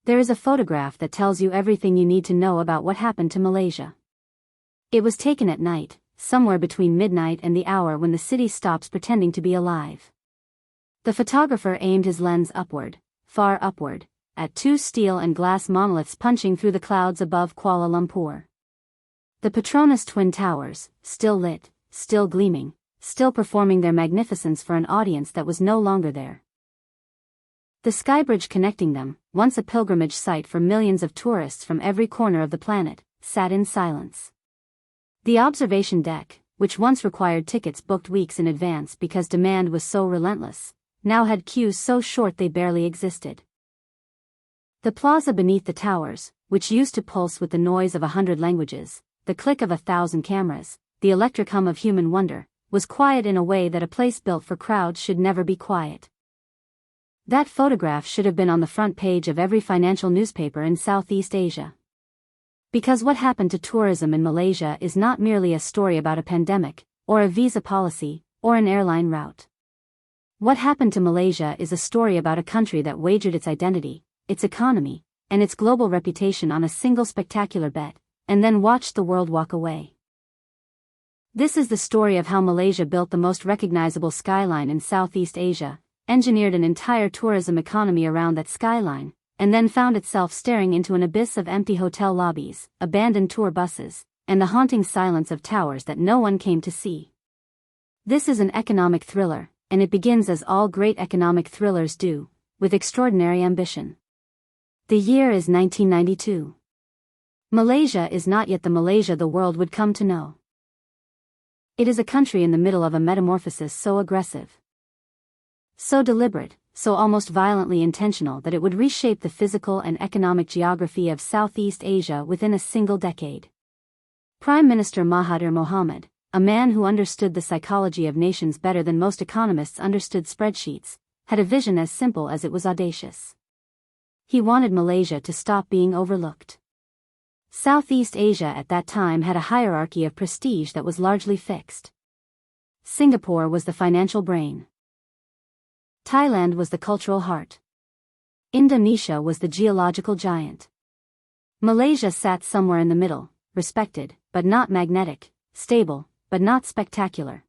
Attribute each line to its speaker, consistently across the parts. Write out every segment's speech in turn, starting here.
Speaker 1: There is a photograph that tells you everything you need to know about what happened to Malaysia. It was taken at night, somewhere between midnight and the hour when the city stops pretending to be alive. The photographer aimed his lens upward, far upward, at two steel and glass monoliths punching through the clouds above Kuala Lumpur. The Petronas Twin Towers, still lit, still gleaming, still performing their magnificence for an audience that was no longer there. The skybridge connecting them, once a pilgrimage site for millions of tourists from every corner of the planet, sat in silence. The observation deck, which once required tickets booked weeks in advance because demand was so relentless, now had queues so short they barely existed. The plaza beneath the towers, which used to pulse with the noise of 100 languages, the click of 1,000 cameras, the electric hum of human wonder, was quiet in a way that a place built for crowds should never be quiet. That photograph should have been on the front page of every financial newspaper in Southeast Asia. Because what happened to tourism in Malaysia is not merely a story about a pandemic, or a visa policy, or an airline route. What happened to Malaysia is a story about a country that wagered its identity, its economy, and its global reputation on a single spectacular bet, and then watched the world walk away. This is the story of how Malaysia built the most recognizable skyline in Southeast Asia, engineered an entire tourism economy around that skyline, and then found itself staring into an abyss of empty hotel lobbies, abandoned tour buses, and the haunting silence of towers that no one came to see. This is an economic thriller, and it begins as all great economic thrillers do, with extraordinary ambition. The year is 1992. Malaysia is not yet the Malaysia the world would come to know. It is a country in the middle of a metamorphosis so aggressive, so deliberate, so almost violently intentional that it would reshape the physical and economic geography of Southeast Asia within a single decade. Prime Minister Mahathir Mohamad, a man who understood the psychology of nations better than most economists understood spreadsheets, had a vision as simple as it was audacious. He wanted Malaysia to stop being overlooked. Southeast Asia at that time had a hierarchy of prestige that was largely fixed. Singapore was the financial brain. Thailand was the cultural heart. Indonesia was the geological giant. Malaysia sat somewhere in the middle, respected, but not magnetic, stable, but not spectacular.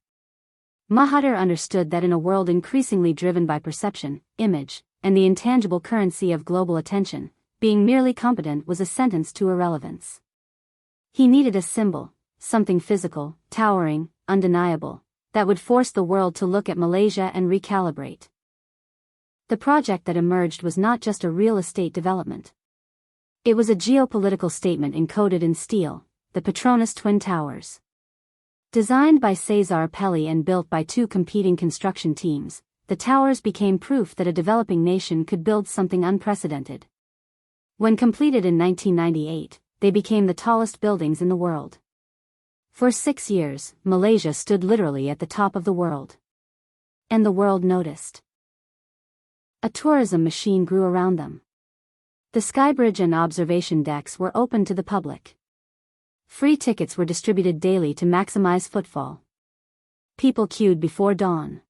Speaker 1: Mahathir understood that in a world increasingly driven by perception, image, and the intangible currency of global attention, being merely competent was a sentence to irrelevance. He needed a symbol, something physical, towering, undeniable, that would force the world to look at Malaysia and recalibrate. The project that emerged was not just a real estate development. It was a geopolitical statement encoded in steel, the Petronas Twin Towers. Designed by Cesar Pelli and built by two competing construction teams, the towers became proof that a developing nation could build something unprecedented. When completed in 1998, they became the tallest buildings in the world. For 6 years, Malaysia stood literally at the top of the world. And the world noticed. A tourism machine grew around them. The skybridge and observation decks were open to the public. Free tickets were distributed daily to maximize footfall. People queued before dawn.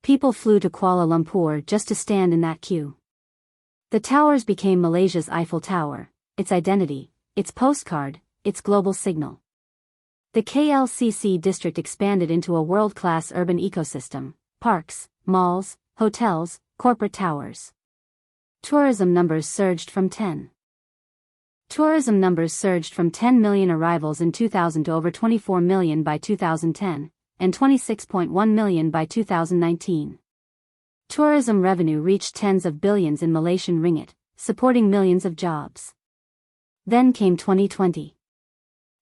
Speaker 1: People flew to Kuala Lumpur just to stand in that queue. The towers became Malaysia's Eiffel Tower, its identity, its postcard, its global signal. The KLCC district expanded into a world-class urban ecosystem: parks, malls, hotels, corporate towers. Tourism numbers surged from 10 million arrivals in 2000 to over 24 million by 2010, and 26.1 million by 2019. Tourism revenue reached tens of billions in Malaysian ringgit, supporting millions of jobs. Then came 2020.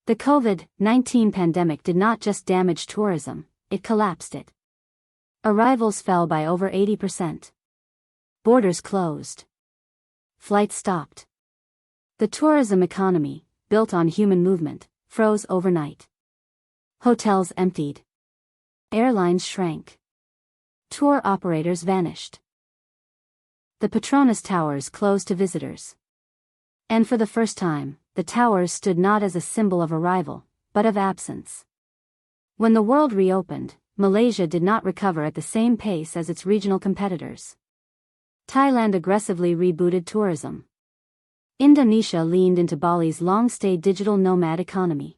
Speaker 1: The COVID-19 pandemic did not just damage tourism, it collapsed it. Arrivals fell by over 80%. Borders closed. Flights stopped. The tourism economy, built on human movement, froze overnight. Hotels emptied. Airlines shrank. Tour operators vanished. The Petronas Towers closed to visitors. And for the first time, the towers stood not as a symbol of arrival, but of absence. When the world reopened, Malaysia did not recover at the same pace as its regional competitors. Thailand aggressively rebooted tourism. Indonesia leaned into Bali's long-stay digital nomad economy.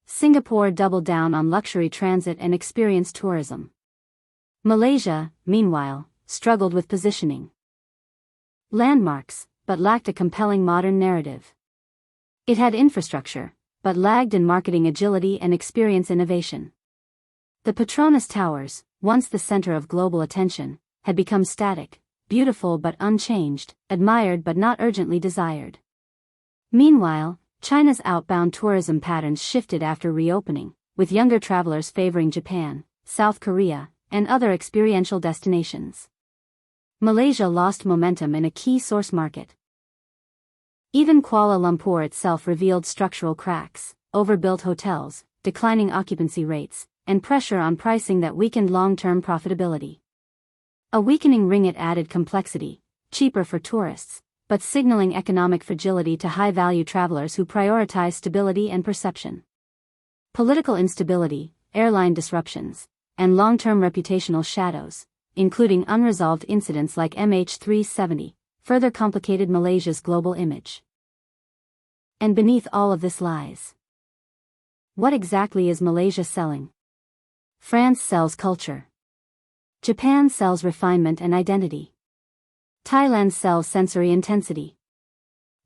Speaker 1: Singapore doubled down on luxury transit and experience tourism. Malaysia, meanwhile, struggled with positioning. Landmarks, but lacked a compelling modern narrative. It had infrastructure, but lagged in marketing agility and experience innovation. The Petronas Towers, once the center of global attention, had become static, beautiful but unchanged, admired but not urgently desired. Meanwhile, China's outbound tourism patterns shifted after reopening, with younger travelers favoring Japan, South Korea, and other experiential destinations. Malaysia lost momentum in a key source market. Even Kuala Lumpur itself revealed structural cracks, overbuilt hotels, declining occupancy rates, and pressure on pricing that weakened long-term profitability. A weakening ringgit added complexity, cheaper for tourists, but signaling economic fragility to high-value travelers who prioritize stability and perception. Political instability, airline disruptions, and long-term reputational shadows, including unresolved incidents like MH370, further complicated Malaysia's global image. And beneath all of this lies. What exactly is Malaysia selling? France sells culture. Japan sells refinement and identity. Thailand sells sensory intensity.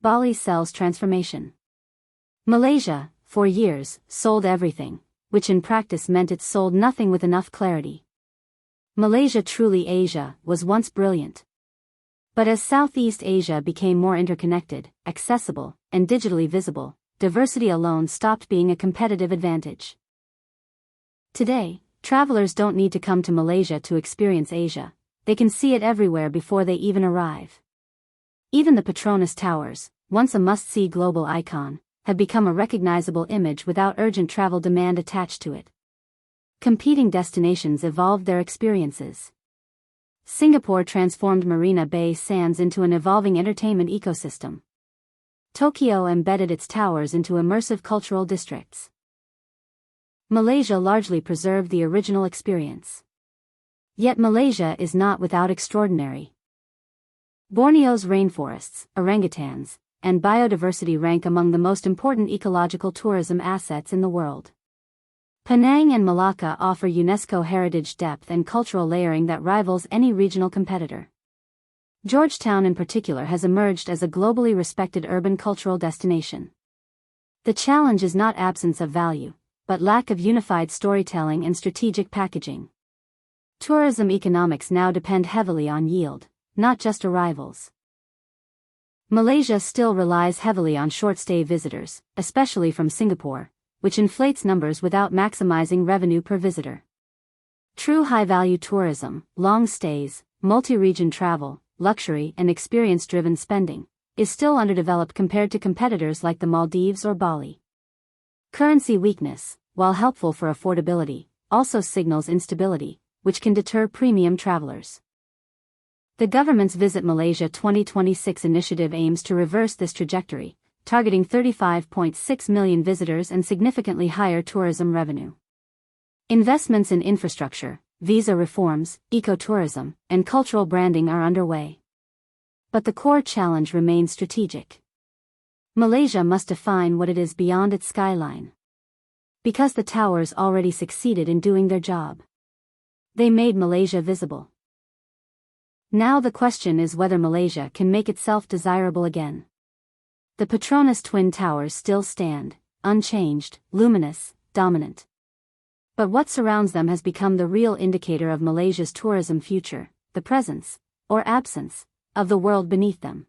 Speaker 1: Bali sells transformation. Malaysia, for years, sold everything, which in practice meant it sold nothing with enough clarity. Malaysia Truly Asia was once brilliant. But as Southeast Asia became more interconnected, accessible, and digitally visible, diversity alone stopped being a competitive advantage. Today, travelers don't need to come to Malaysia to experience Asia, they can see it everywhere before they even arrive. Even the Petronas Towers, once a must-see global icon, have become a recognizable image without urgent travel demand attached to it. Competing destinations evolved their experiences. Singapore transformed Marina Bay Sands into an evolving entertainment ecosystem. Tokyo embedded its towers into immersive cultural districts. Malaysia largely preserved the original experience. Yet Malaysia is not without extraordinary. Borneo's rainforests, orangutans, and biodiversity rank among the most important ecological tourism assets in the world. Penang and Malacca offer UNESCO heritage depth and cultural layering that rivals any regional competitor. Georgetown in particular has emerged as a globally respected urban cultural destination. The challenge is not absence of value, but lack of unified storytelling and strategic packaging. Tourism economics now depend heavily on yield, not just arrivals. Malaysia still relies heavily on short-stay visitors, especially from Singapore, which inflates numbers without maximizing revenue per visitor. True high-value tourism, long stays, multi-region travel, luxury and experience-driven spending, is still underdeveloped compared to competitors like the Maldives or Bali. Currency weakness, while helpful for affordability, also signals instability, which can deter premium travelers. The government's Visit Malaysia 2026 initiative aims to reverse this trajectory, targeting 35.6 million visitors and significantly higher tourism revenue. Investments in infrastructure, visa reforms, ecotourism, and cultural branding are underway. But the core challenge remains strategic. Malaysia must define what it is beyond its skyline. Because the towers already succeeded in doing their job. They made Malaysia visible. Now the question is whether Malaysia can make itself desirable again. The Petronas Twin Towers still stand, unchanged, luminous, dominant. But what surrounds them has become the real indicator of Malaysia's tourism future, the presence, or absence, of the world beneath them.